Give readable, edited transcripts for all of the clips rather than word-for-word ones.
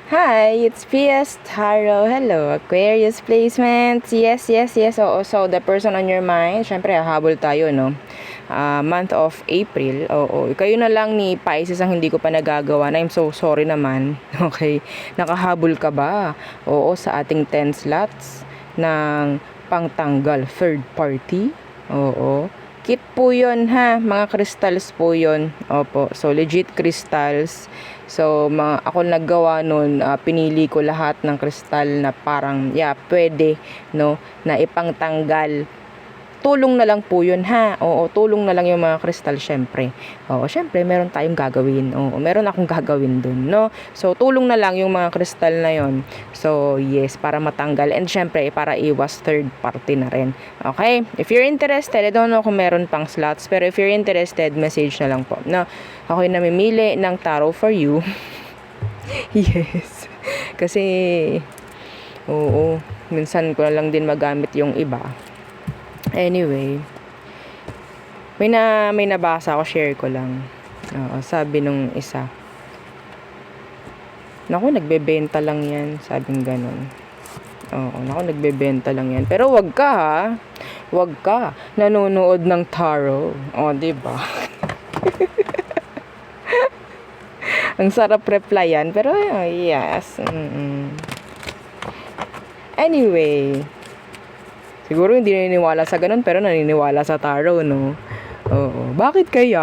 Hi, it's PS Taro. Hello, Aquarius placements. Yes, yes, yes. Oo, so the person on your mind, syempre, habol tayo, no? Month of April. Oo, kayo na lang ni Pisces ang hindi ko pa nagagawa. I'm so sorry naman. Okay, nakahabol ka ba? Oo, sa ating 10 slots ng pangtanggal third party. Oo. Kit po yun ha, mga crystals po yun. Opo, so legit crystals. So, ako naggawa nun, pinili ko lahat ng kristal na parang, yeah, pwede, no, na ipangtanggal. Tulong na lang po yun, ha? Oo, tulong na lang yung mga kristal, syempre. Oo, syempre, meron tayong gagawin. Oo, meron akong gagawin dun, no? So, tulong na lang yung mga kristal na yon. So, yes, para matanggal. And syempre, para iwas third party na rin. Okay? If you're interested, I don't know kung meron pang slots, pero if you're interested, message na lang po, no? Ako yung namimili ng tarot for you. Yes. Kasi, oo, minsan ko na lang din magamit yung iba. Anyway, may nabasa ako, share ko lang. Oo, sabi nung isa, naku, nagbebenta lang yan, sabing ganun. Oo, naku, nagbebenta lang yan. Pero wag ka ha, wag ka nanonood ng tarot. O, diba? Ang sarap replyan, pero yes. Anyway, siguro hindi naniniwala sa ganun, pero naniniwala sa tarot, no? Oo. Bakit kaya?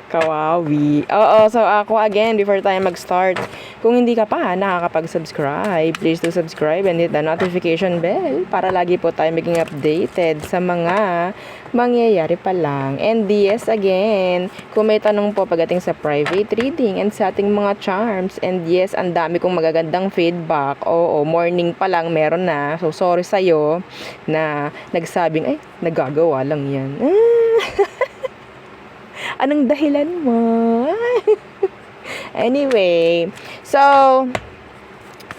Kawawi. Oo, so ako again, before tayo mag-start, kung hindi ka pa nakakapag-subscribe, please do subscribe and hit the notification bell para lagi po tayo maging updated sa mga mangyayari pa lang. And yes, again, kung may tanong po pagdating sa private reading and sa ating mga charms, and yes, ang dami kong magagandang feedback. Oo, morning pa lang meron na. So, sorry sa'yo na nagsabing, ay, nagagawa lang yan. Anong dahilan mo? Anyway, so,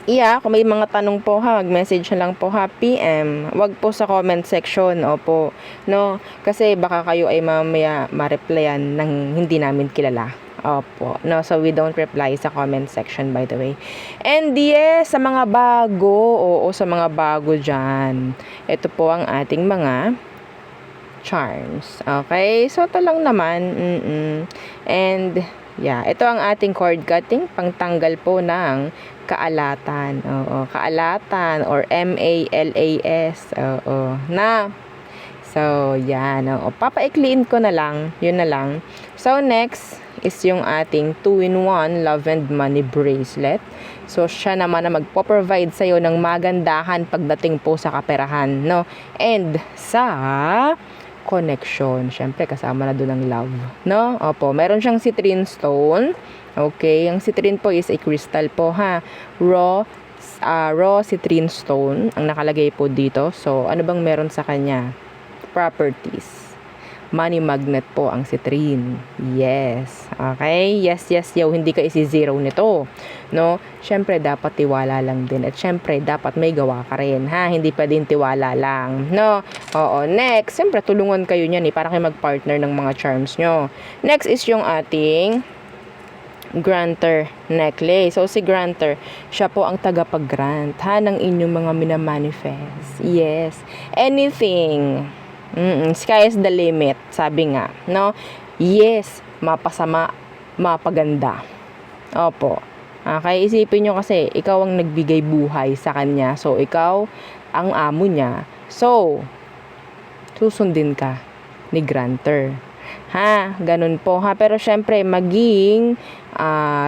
yeah, kung may mga tanong po ha, mag-message na lang po ha, PM. Wag po sa comment section, opo. No, kasi baka kayo ay mamaya ma-replyan ng hindi namin kilala. Opo. No, so we don't reply sa comment section, by the way. And yes, sa mga bago, oo, sa mga bago dyan, ito po ang ating mga charms. Okay? So, ito lang naman. And, yeah. Ito ang ating cord cutting. Pangtanggal po ng kaalatan. Oo. Kaalatan or MALAS. Oo. Na. So, yan. Oo. Papaikliin ko na lang. Yun na lang. So, next is yung ating 2-in-1 Love and Money Bracelet. So, siya naman na magpo-provide sa'yo ng magandahan pagdating po sa kaperahan, no? And sa connection. Syempre, kasama na doon ang love. No? Opo, meron siyang citrine stone. Okay, ang citrine po is a crystal po ha. Raw citrine stone ang nakalagay po dito. So, ano bang meron sa kanya? Properties. Money magnet po ang citrine. Yes. Okay? Yes, yes, yo. Hindi ka isi-zero nito. No? Syempre, dapat tiwala lang din. At syempre, dapat may gawa ka rin. Ha? Hindi pa din tiwala lang. No? Oo. Next, syempre, tulungan kayo niyan para kayo mag-partner ng mga charms nyo. Next is yung ating granter necklace. So, si granter, siya po ang tagapag-grant, ha, ng inyong mga minamanifest. Yes. Anything. Sky is the limit, sabi nga, no? Yes, mapasama, mapaganda. Opo. Okay, isipin nyo kasi, ikaw ang nagbigay buhay sa kanya. So, ikaw ang amo niya. So, susundin ka ni granter. Ha, ganun po ha. Pero syempre, maging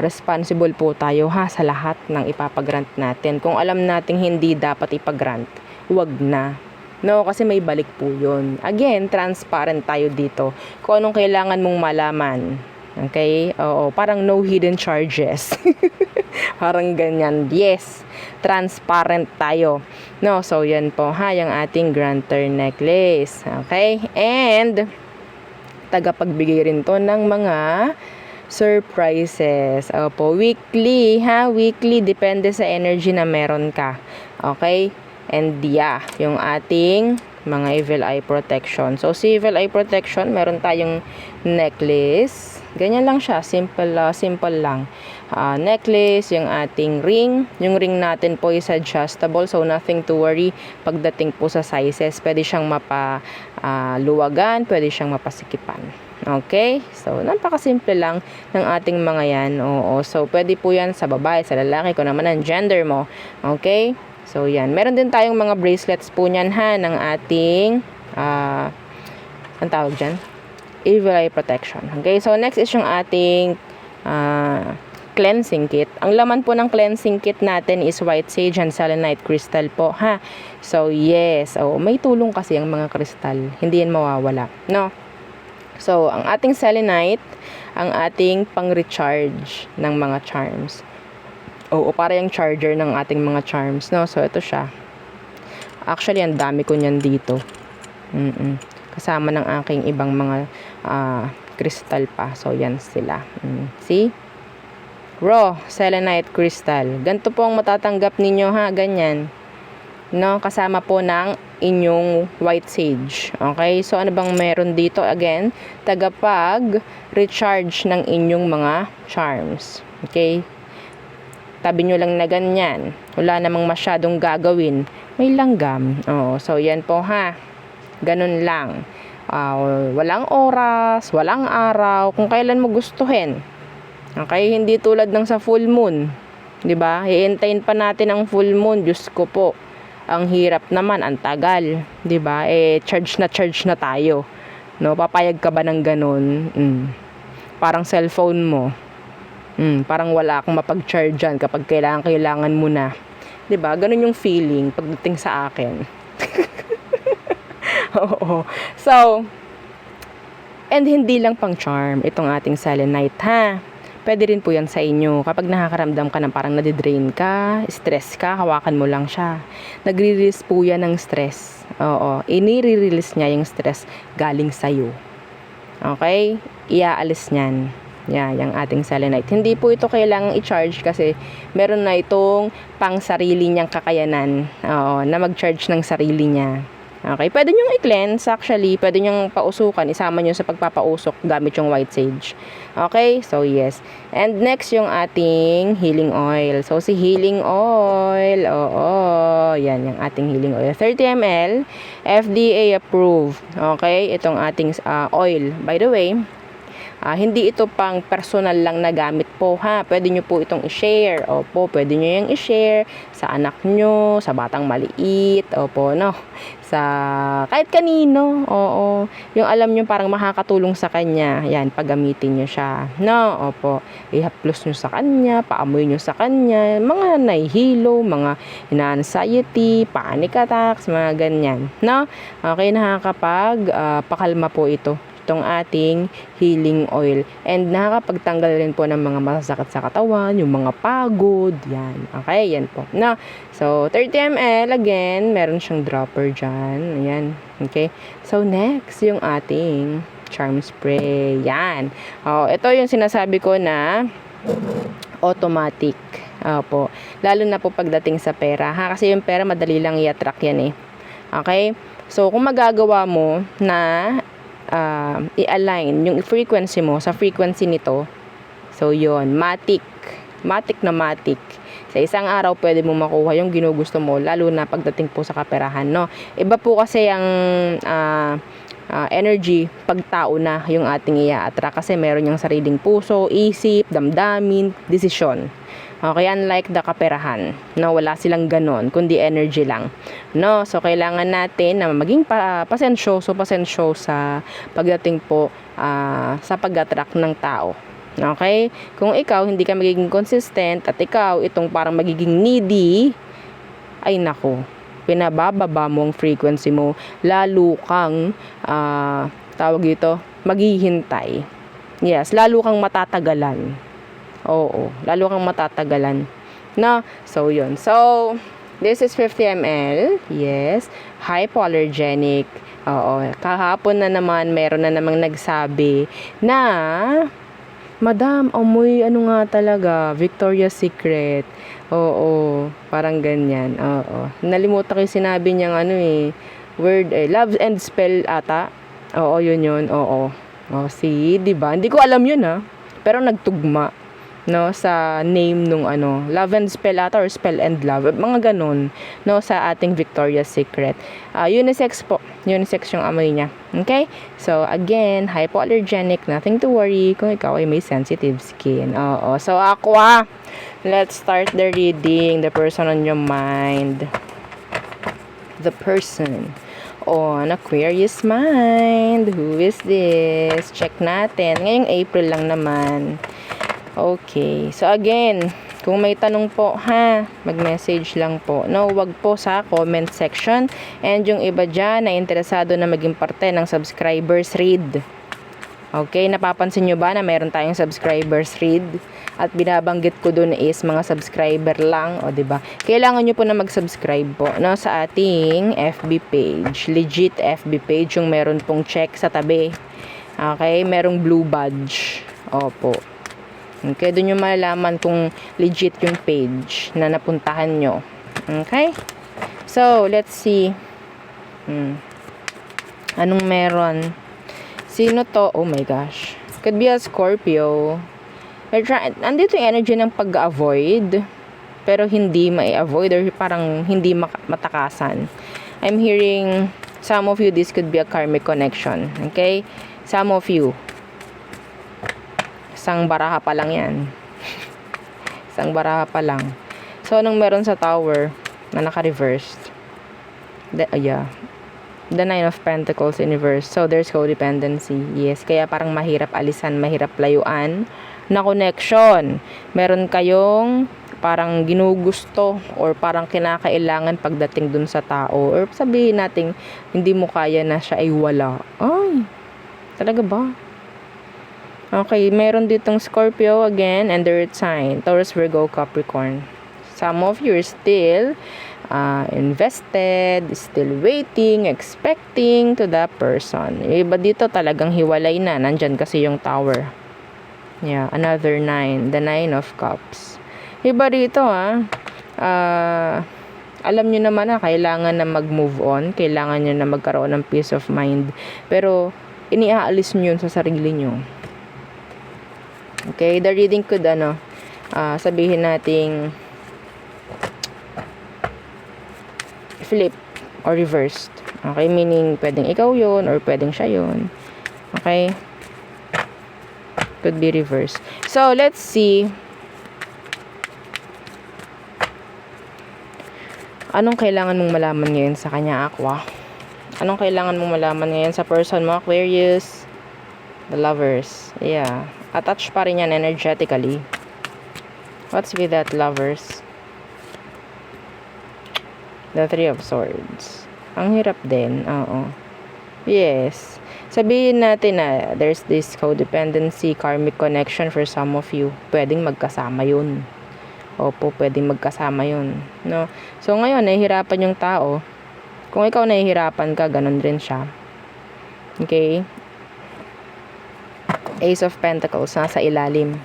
responsible po tayo ha sa lahat ng ipapagrant natin. Kung alam nating hindi dapat ipagrant, wag na. No, kasi may balik po yun. Again, transparent tayo dito. Kung anong kailangan mong malaman. Okay? Oo, parang no hidden charges. Parang ganyan. Yes, transparent tayo. No, so yan po ha, yung ating granter necklace. Okay? And, tagapagbigay rin to ng mga surprises. Opo, weekly ha, weekly, depende sa energy na meron ka. Okay? And yeah, yung ating mga evil eye protection. So, si evil eye protection, meron tayong necklace. Ganyan lang siya, simple lang. Necklace, yung ating ring. Yung ring natin po is adjustable, so nothing to worry pagdating po sa sizes. Pwede siyang mapaluwagan, pwede siyang mapasikipan. Okay? So, napakasimple lang ng ating mga yan. Oo. So, pwede po yan sa babae, sa lalaki, kung naman ang gender mo. Okay? So, yan. Meron din tayong mga bracelets po niyan ha, ng ating, ang tawag dyan? Evil eye protection. Okay? So, next is yung ating, cleansing kit. Ang laman po ng cleansing kit natin is white sage and selenite crystal po, ha? So, yes. Oh, may tulong kasi ang mga crystal. Hindi yan mawawala. No? So, ang ating selenite, ang ating pang-recharge ng mga charms. Oo, para yung charger ng ating mga charms, no? So, ito siya. Actually, ang dami ko niyan dito. Kasama ng aking ibang mga crystal pa. So, yan sila. See? Raw selenite crystal. Ganito po ang matatanggap ninyo, ha? Ganyan. No? Kasama po ng inyong white sage. Okay? So, ano bang meron dito? Again, tagapag-recharge ng inyong mga charms. Okay? Tabi nyo lang na ganyan. Wala namang masyadong gagawin. May langgam. Oh, so, yan po, ha? Ganun lang. Walang oras, walang araw, kung kailan mo gustuhin. Okay? Hindi tulad ng sa full moon. 'Di ba? Hihintayin pa natin ang full moon. Diyos ko po. Ang hirap naman, ang tagal, 'di ba? Charge na tayo. No, papayag ka ba ng ganun? Parang cellphone mo. Parang wala kang mapag-charge dyan kapag kailangan mo na. 'Di ba? Ganun yung feeling pagdating sa akin. Oo. So, and hindi lang pang charm itong ating selenite, ha? Pwede rin po yan sa inyo. Kapag nakakaramdam ka ng parang nadidrain ka, stress ka, hawakan mo lang siya. Nagre-release po yan ng stress. Oo. Inire-release niya yung stress galing sa'yo. Okay? Iaalis niyan. Yan, yung ating selenite. Hindi po ito kailangang i-charge kasi meron na itong pang sarili niyang kakayanan. Oo, na mag-charge ng sarili niya. Okay, pwede nyo i-cleanse actually, pwede nyo pausukan, isama nyo sa pagpapausok gamit yung white sage. Okay, so yes. And next yung ating healing oil. So si healing oil, yan yung ating healing oil. 30 ml, FDA approved. Okay, itong ating oil. By the way, hindi ito pang personal lang na gamit po, ha. Pwede nyo po itong i-share. Opo, pwede nyo yung i-share sa anak nyo, sa batang maliit. Opo, no. Sa kahit kanino. Oo. Yung alam nyo parang makakatulong sa kanya. Yan, paggamitin nyo siya. No, opo. I-haplos nyo sa kanya, paamoy nyo sa kanya. Mga nahihilo, mga anxiety, panic attacks, mga ganyan. No? Okay, pakalma po ito. Itong ating healing oil. And nakakapagtanggal rin po ng mga masasakit sa katawan, yung mga pagod, yan. Okay, yan po. Na, so, 30 ml, again, meron siyang dropper dyan. Ayan, okay. So, next, yung ating charm spray. Yan. Ito yung sinasabi ko na automatic. Opo. Lalo na po pagdating sa pera. Ha? Kasi yung pera, madali lang i-attract yan eh. Okay? So, kung magagawa mo na i-align yung frequency mo sa frequency nito, so yun, matic na matic. Sa isang araw, pwede mo makuha yung ginugusto mo, lalo na pagdating po sa kaperahan, no? Iba po kasi ang energy pag tao na yung ating i-attract kasi meron yung sariling puso, isip, damdamin, desisyon. Okay, unlike the kaperahan, no, wala silang ganon, kundi energy lang. No, so kailangan natin na maging pasensyoso sa pagdating po sa pag-attract ng tao. Okay? Kung ikaw hindi ka magiging consistent at ikaw itong parang magiging needy, ay nako, pinabababa mo ang frequency mo, lalo kang tawag dito, maghihintay. Yes, lalo kang matatagalan. Oo, lalo kang matatagalan. No? So, yun. So, this is 50 ml. Yes. Hypoallergenic. Oo. Kahapon na naman, meron na namang nagsabi na, Madam, amoy ano nga talaga, Victoria's Secret. Oo, parang ganyan. Oo. Nalimutan ko yung sinabi niyang word, love and spell ata. Oo, yun. Oo. Oh, see, 'di ba? Hindi ko alam 'yun pero nagtugma no sa name nung Love and Spell ata or Spell and Love, mga ganun no sa ating Victoria's Secret. Unisex po. Unisex yung amoy niya. Okay? So again, hypoallergenic, nothing to worry kung ikaw ay may sensitive skin. Oo. So Aqua, let's start the reading. The person on your mind. The person on Aquarius mind. Who is this? Check natin. Ngayong April lang naman. Okay. So again, kung may tanong po mag-message lang po. No, wag po sa comment section. And yung iba dyan na interesado na maging parte ng subscribers read. Okay, napapansin nyo ba na meron tayong subscribers read? At binabanggit ko dun is mga subscriber lang, o 'di ba? Kailangan nyo po na mag-subscribe po no sa ating FB page. Legit FB page yung meron pong check sa tabi. Okay, merong blue badge. Opo. Okay, dun yung malalaman kung legit yung page na napuntahan nyo. Okay? So, let's see. Anong meron? Sino to? Oh my gosh. Could be a Scorpio. Andito yung energy ng pag-avoid, pero hindi ma-avoid or parang hindi matakasan. I'm hearing some of you, this could be a karmic connection. Okay? Some of you. Isang baraha pa lang yan. Isang baraha pa lang. So, anong meron sa tower na naka-reversed? The Nine of Pentacles in reverse. So, there's codependency. Yes, kaya parang mahirap alisan, mahirap layuan na connection. Meron kayong parang ginugusto or parang kinakailangan pagdating dun sa tao. Or sabihin natin, hindi mo kaya na siya ay wala. Ay, talaga ba? Okay, meron ditong Scorpio again and the earth sign. Taurus, Virgo, Capricorn. Some of you are still invested, still waiting, expecting to that person. Iba dito talagang hiwalay na. Nandyan kasi yung tower. Yeah, another 9. The 9 of Cups. Iba dito alam nyo naman na kailangan na mag-move on. Kailangan nyo na magkaroon ng peace of mind. Pero iniaalis nyo yun sa sarili nyo. Okay, the reading could sabihin nating flip or reversed. Okay, meaning pwedeng ikaw yun or pwedeng siya yun. Okay, could be reversed. So let's see anong kailangan mong malaman ngayon sa kanya, Aqua. Anong kailangan mong malaman ngayon sa person mo, Aquarius? The Lovers. Yeah, attached pa rin yan energetically. What's with that, Lovers? The Three of Swords. Ang hirap din. Oo. Yes. Sabihin natin na there's this codependency, karmic connection for some of you. Pwedeng magkasama yun. Opo, pwedeng magkasama yun. No? So, ngayon, nahihirapan yung tao. Kung ikaw nahihirapan ka, ganun rin siya. Okay? Ace of Pentacles, nasa ilalim.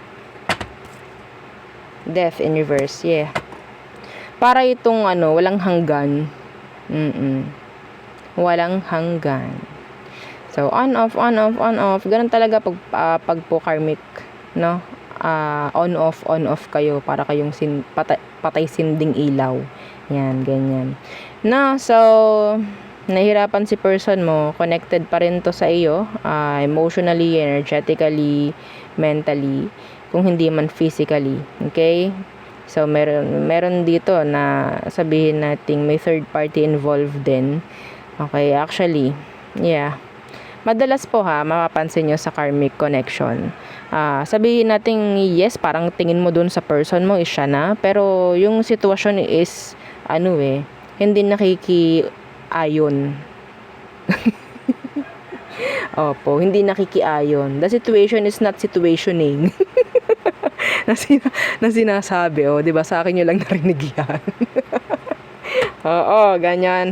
Death in reverse, yeah. Para itong walang hanggan. Walang hanggan. So, on, off, on, off, on, off. Ganun talaga pag po karmic, no? On, off kayo. Para kayong patay sinding ilaw. Yan, ganyan. No, so, nahihirapan si person mo, connected pa rin to sa iyo, emotionally, energetically, mentally, kung hindi man physically. Okay? So, meron dito na sabihin nating may third party involved din. Okay, actually, yeah. Madalas po mapapansin nyo sa karmic connection. Sabihin nating yes, parang tingin mo dun sa person mo is siya na, pero yung sitwasyon is, hindi nakikiayon. Opo, hindi nakikiayon. The situation is not situationing. na sinasabi, di ba? Sa akin nyo lang narinig yan. Oo, ganyan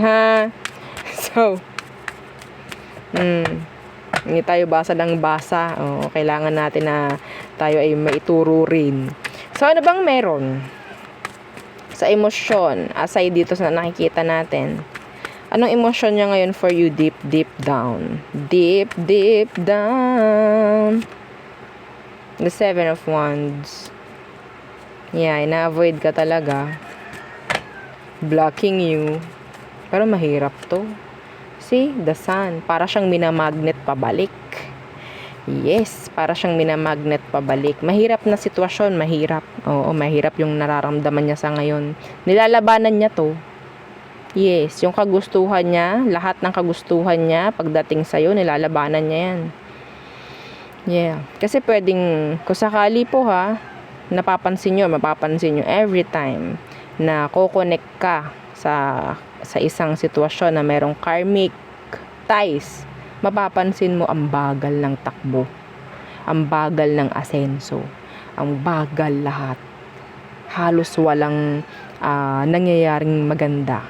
So, hindi tayo basa ng basa. Kailangan natin na tayo ay maituro rin. So, ano bang meron sa emosyon aside dito sa nakikita natin? Anong emosyon niya ngayon for you deep, deep down? Deep, deep down. The Seven of Wands. Yeah, ina-avoid ka talaga. Blocking you. Pero mahirap to. See, the Sun. Para siyang minamagnet pabalik. Yes, para siyang minamagnet pabalik. Mahirap na sitwasyon, mahirap. Oo, mahirap yung nararamdaman niya sa ngayon. Nilalabanan niya to. Yes, yung kagustuhan niya, lahat ng kagustuhan niya, pagdating sa'yo, nilalabanan niya yan. Yeah. Kasi pwedeng, kung sakali po ha, mapapansin nyo every time na kukonek ka sa isang sitwasyon na merong karmic ties, mapapansin mo ang bagal ng takbo, ang bagal ng asenso, ang bagal lahat. Halos walang nangyayaring maganda.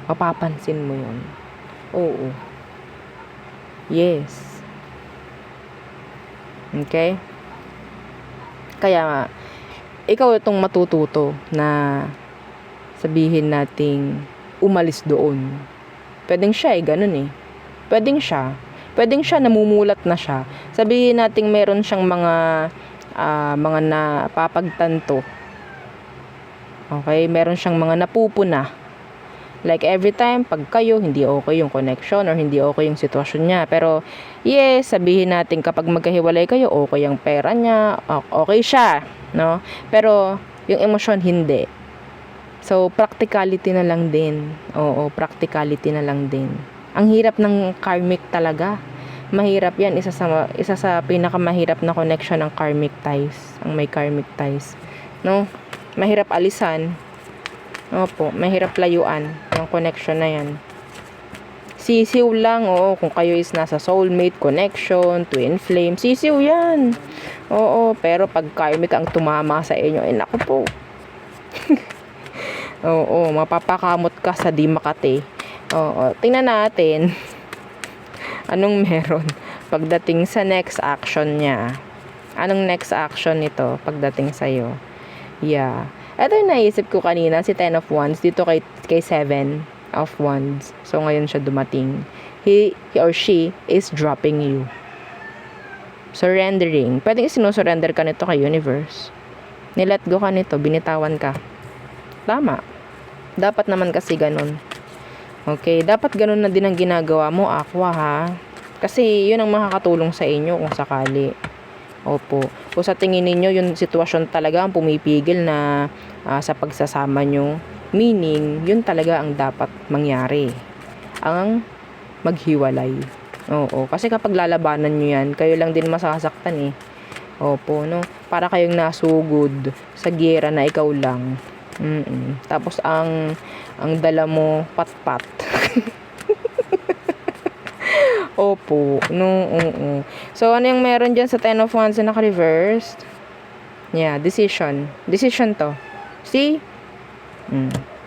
Mapapansin mo yun. Oo. Yes. Okay? Kaya, ikaw itong matututo na sabihin nating umalis doon. Pwedeng siya ganun eh. Pwedeng siya, namumulat na siya. Sabihin nating meron siyang mga napapagtanto. Okay? Meron siyang mga napupuna. Like every time, pag kayo, hindi okay yung connection or hindi okay yung sitwasyon niya. Pero, yes, sabihin natin kapag magkahiwalay kayo, okay yung pera niya, okay siya. No? Pero, yung emosyon, hindi. So, practicality na lang din. Oo, practicality na lang din. Ang hirap ng karmic talaga. Mahirap yan. Isa sa pinakamahirap na connection ng karmic ties. Ang may karmic ties. No? Mahirap alisan. Opo, mahirap layuan yung connection na yan. Sisiw lang, oo, kung kayo is nasa soulmate connection, twin flame, sisiw yan. Oo, pero pag karmic ang tumama sa inyo, naku po. Oo, mapapakamot ka sa di makati. Oo, tingnan natin anong meron pagdating sa next action niya. Anong next action nito pagdating sa'yo? Yeah. Ito yung naisip ko kanina, si 10 of Wands, dito kay 7 of Wands. So, ngayon siya dumating. He or she is dropping you. Surrendering. Pwedeng sinusurrender ka nito kay universe. Nilet go ka nito, binitawan ka. Tama. Dapat naman kasi ganun. Okay, dapat ganun na din ang ginagawa mo, Aqua, ha? Kasi yun ang makakatulong sa inyo kung sakali. Opo. Kung sa tingin ninyo, yung sitwasyon talaga ang pumipigil na sa pagsasama nyo, meaning, yun talaga ang dapat mangyari. Ang maghiwalay. Oo. Kasi kapag lalabanan nyo yan, kayo lang din masasaktan eh. Opo, no? Para kayong nasugod sa giyera na ikaw lang. Tapos, ang dala mo, pat-pat. Opo. No, oo. So, ano yung meron dyan sa 10 of Wands na naka-reversed? Yeah, decision. Decision to. See?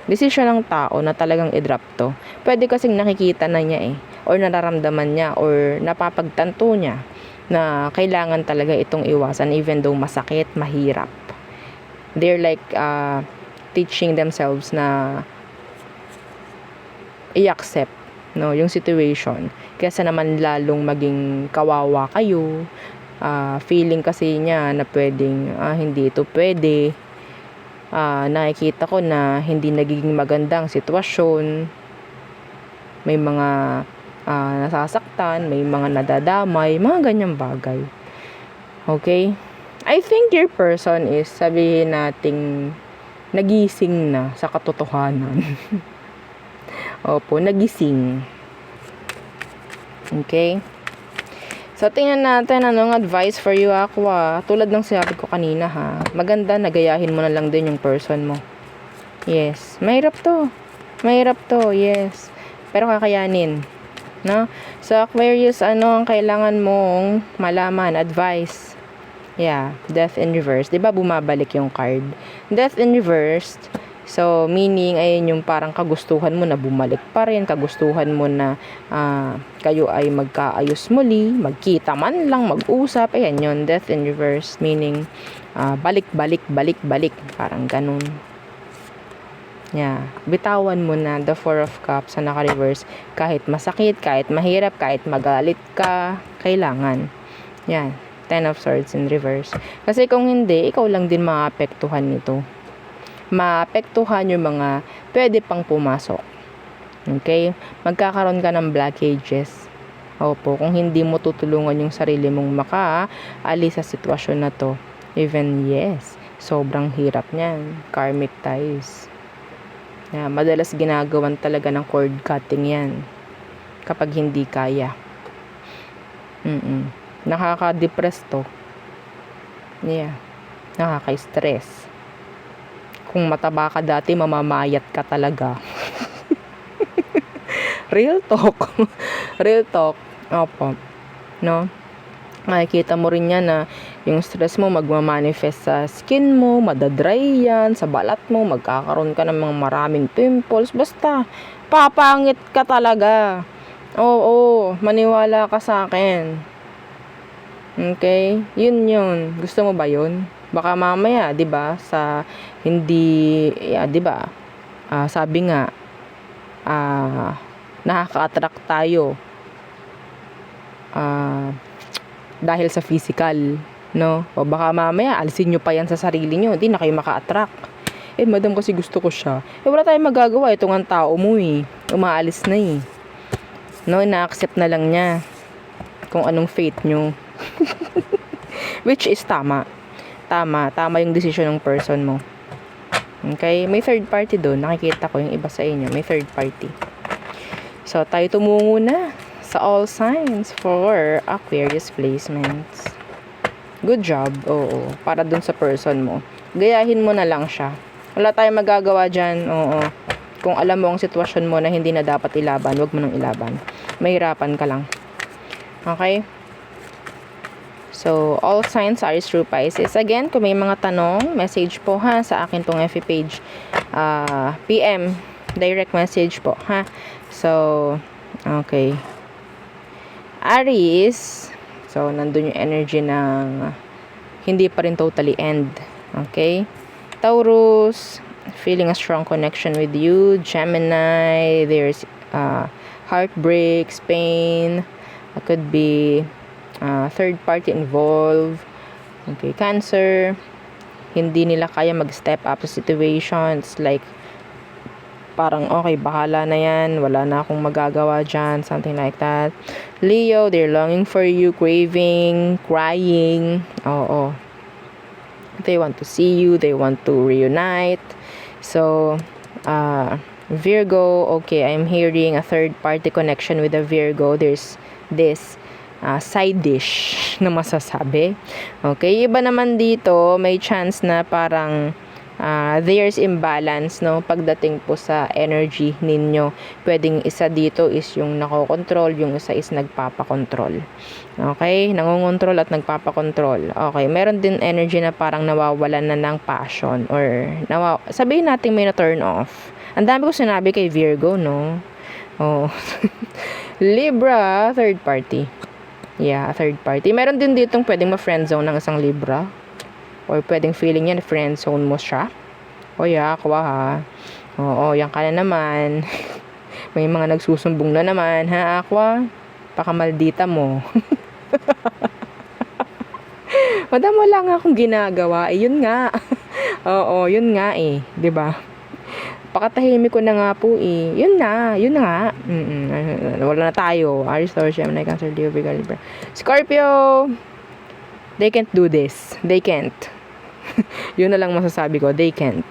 Decision ng tao na talagang i-drop to. Pwede kasing nakikita na niya eh. Or nararamdaman niya. Or napapagtanto niya na kailangan talaga itong iwasan even though masakit, mahirap. They're like teaching themselves na i-accept yung situation. Kesa naman lalong maging kawawa kayo. Feeling kasi niya na pwedeng hindi ito pwede. Nakikita ko na hindi nagiging magandang sitwasyon. May mga nasasaktan, may mga nadadamay, mga ganyang bagay. Okay? I think your person is, sabihin nating nagising na sa katotohanan. Opo, nagising. Okay? So, tingnan natin anong advice for you, Aqua. Tulad ng sinabi ko kanina, ha. Maganda, nagayahin mo na lang din yung person mo. Yes. Mahirap to. Mahirap to, yes. Pero kakayanin. No? So, Aquarius, ano ang kailangan mong malaman? Advice. Yeah. Death in reverse. Diba bumabalik yung card? Death in reverse. So, meaning, ayun yung parang kagustuhan mo na bumalik pa rin, kagustuhan mo na kayo ay magkaayos muli, magkita man lang, mag-usap, ayan yun, death in reverse, meaning, balik, parang ganun. Yeah. Bitawan mo na the Four of Cups na naka-reverse. Kahit masakit, kahit mahirap, kahit magalit ka, kailangan. Yan. Ten of Swords in reverse. Kasi kung hindi, ikaw lang din maapektuhan nito. Maapektuhan yung mga pwede pang pumasok. Okay? Magkakaroon ka ng blockages. Opo, kung hindi mo tutulungan yung sarili mong makaalis sa sitwasyon na to. Even yes, sobrang hirap niyan. Karmic ties. Yeah, madalas ginagawan talaga ng cord cutting yan kapag hindi kaya. Nakaka-depress to. Yeah. Nakaka-stress. Kung mataba ka dati, mamamayat ka talaga. Real talk. Real talk. Opo. No? Makikita mo rin yan na yung stress mo magmamanifest sa skin mo, madadry yan, sa balat mo, magkakaroon ka ng mga maraming pimples. Basta, papangit ka talaga. Oo, maniwala ka sa akin. Okay? Yun. Gusto mo ba yun? Baka mamaya, 'di ba, sa hindi, 'di ba? Sabi nga, nakaka-attract tayo. Dahil sa physical, no? O baka mamaya alisin nyo pa yan sa sarili nyo, hindi na kayo maka-attract. Madam, kasi gusto ko siya. Wala tayong magagawa, ito nga tao mo umaalis na no, na-accept na lang niya kung anong fate nyo. Which is tama yung decision ng person mo. Okay, may third party doon. Nakikita ko yung iba sa inyo, may third party. So tayo tumungo na sa all signs for Aquarius placements. Good job. Oo. Para dun sa person mo. Gayahin mo na lang siya. Wala tayong magagawa dyan. Oo. Kung alam mo ang sitwasyon mo na hindi na dapat ilaban, wag mo nang ilaban. Mahirapan ka lang. Okay? So, all signs are true Pisces. Again, kung may mga tanong, message po ha sa akin tong FB page. PM. Direct message po ha. So, okay. Aries, so nandun yung energy ng hindi pa rin totally end. Okay? Taurus, feeling a strong connection with you. Gemini, there's heartbreaks, pain. It could be third party involved. Okay, Cancer, hindi nila kaya mag-step up sa situations, like parang okay, bahala na yan, wala na akong magagawa dyan, something like that. Leo, they're longing for you, craving, crying. Oo. They want to see you, they want to reunite. So, Virgo, okay, I'm hearing a third party connection with a Virgo. There's this side dish na masasabi. Okay, iba naman dito, may chance na parang there's imbalance, no, pagdating po sa energy ninyo. Pwedeng isa dito is yung nakokontrol, yung isa is nagpapakontrol. Okay, nangongontrol at nagpapakontrol. Okay, meron din energy na parang nawawalan na ng passion, or sabihin natin may na turn off. Ang dami ko sinabi kay Virgo, no? Oh. Libra, third party. Yeah, third party. Meron din ditong pwedeng ma-friendzone ng isang Libra. Or pwedeng feeling yan, friendzone mo siya. O yakwa ha. Oo, yan ka na naman. May mga nagsusumbong na naman, ha, Aqua? Pakamaldita mo. Madam, wala nga akong ginagawa. Yun nga. Oo, yun nga 'di ba? Pakatahimik ko na nga po Yun na nga. Wala na tayo. Aries, Taurus, Gemini, Cancer, Leo, Virgo, Libra. Scorpio, they can't do this. They can't. Yun na lang masasabi ko. They can't.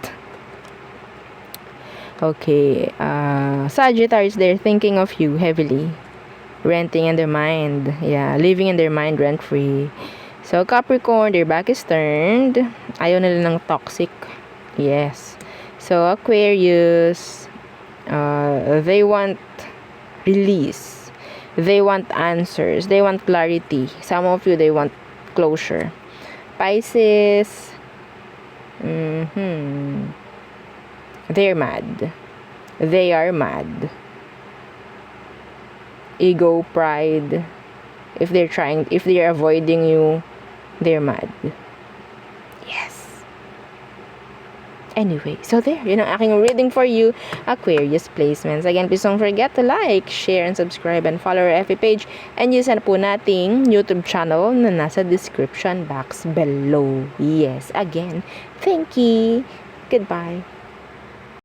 Okay. Sagittarius, they're thinking of you heavily. Renting in their mind. Yeah, living in their mind rent-free. So, Capricorn, their back is turned. Ayaw nila ng toxic. Yes. So, Aquarius, they want release. They want answers. They want clarity. Some of you, they want closure. Pisces, they're mad. They are mad. Ego, pride. If they're avoiding you, they're mad. Yes. Anyway, so there, yun ang aking reading for you, Aquarius placements. Again, please don't forget to like, share, and subscribe, and follow our FB page. And use na po nating YouTube channel na nasa description box below. Yes, again, thank you. Goodbye.